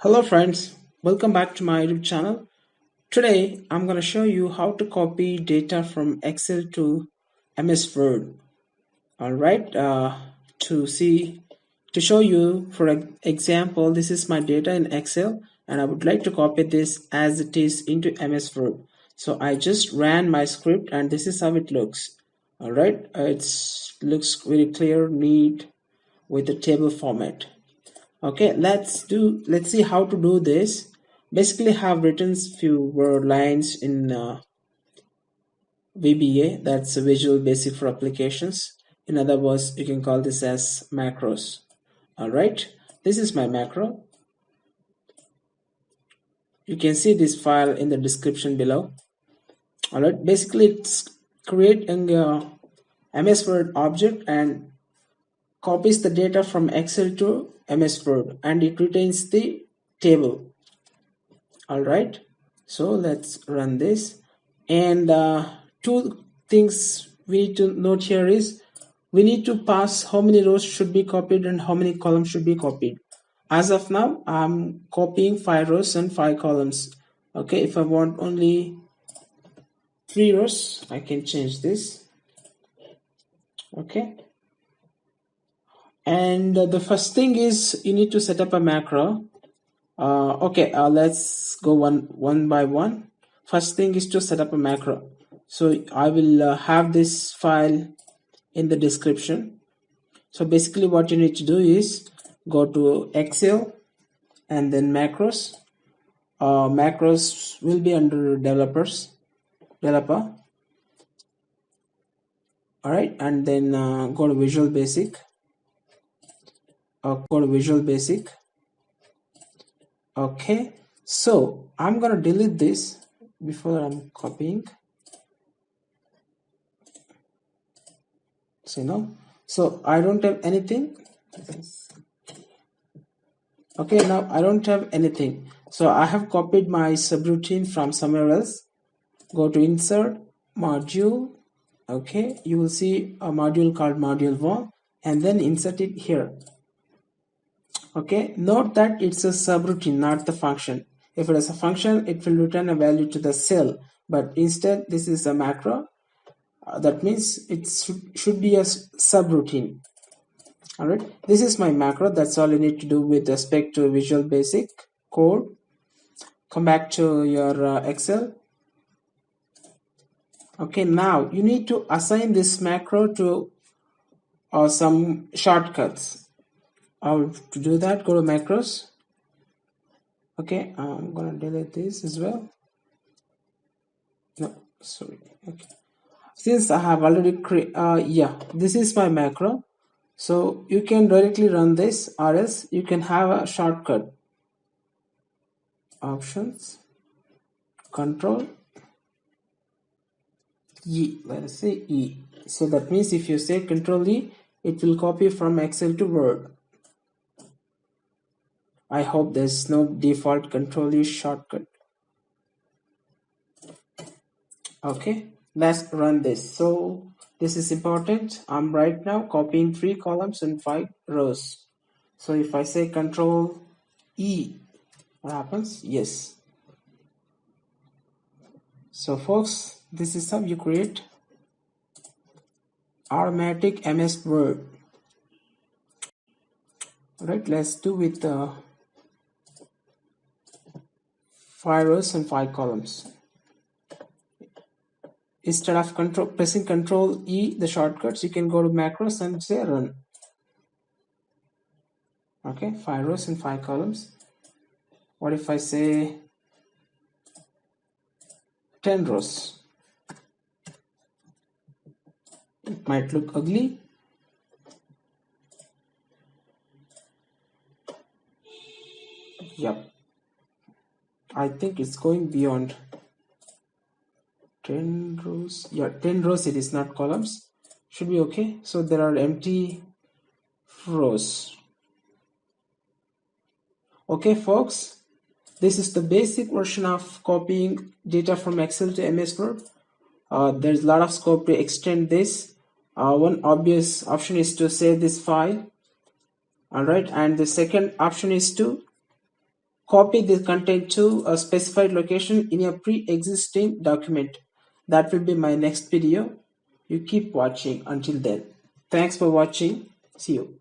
Hello friends, welcome back to my YouTube channel. Today I'm going to show you how to copy data from Excel to MS Word. Alright, to show you for example, this is my data in Excel and I would like to copy this as it is into MS Word. So I just ran my script and this is how it looks. Alright, it looks very clear, neat with the table format. Okay, let's see how to do this. Basically have written few word lines in VBA, that's a Visual Basic for Applications. In other words, you can call this as macros. All right, this is my macro. You can see this file in the description below. All right, basically it's creating a MS Word object and copies the data from Excel to MS Word and it retains the table. All right, so let's run this. And two things we need to note here is we need to pass how many rows should be copied and how many columns should be copied. As of now, I'm copying 5 rows and 5 columns. Okay, if I want only 3 rows, I can change this. Okay, and the first thing is you need to set up a macro. Let's go one by one. First thing is to set up a macro. So I will have this file in the description. So basically what you need to do is go to Excel and then macros. Macros will be under developer. All right, and then go to Visual Basic. Okay, so I'm gonna delete this before I'm copying. So I don't have anything. Okay, now I don't have anything, so I have copied my subroutine from somewhere else. Go to Insert, Module. Okay, you will see a module called Module 1 and then insert it here. Okay, note that it's a subroutine, not the function. If it is a function, it will return a value to the cell, but instead this is a macro. That means it should be a subroutine. All right, this is my macro. That's all you need to do with respect to Visual Basic Code. Come back to your Excel. Okay, now you need to assign this macro to some shortcuts. To do that, go to macros. Okay, I'm gonna delete this as well. No, sorry. Okay, since I have already this is my macro. So you can directly run this, or else you can have a shortcut. Options, Control E. Let us say E. So that means if you say Control E, it will copy from Excel to Word. I hope there's no default Control E shortcut. Okay, let's run this. So this is important. I'm right now copying 3 columns and 5 rows. So if I say Control E, what happens? Yes. So folks, this is how you create automatic MS Word. Alright, let's do with 5 rows and 5 columns. Instead of pressing Control E, the shortcuts, you can go to macros and say run. Okay, 5 rows and 5 columns. What if I say 10 rows? It might look ugly. Yep, I think it's going beyond 10 rows. Yeah, 10 rows, it is not columns. Should be okay. So there are empty rows. Okay folks, this is the basic version of copying data from Excel to MS Word. There's a lot of scope to extend this. One obvious option is to save this file. Alright, and the second option is to copy the content to a specified location in a pre-existing document. That will be my next video. You keep watching until then. Thanks for watching. See you.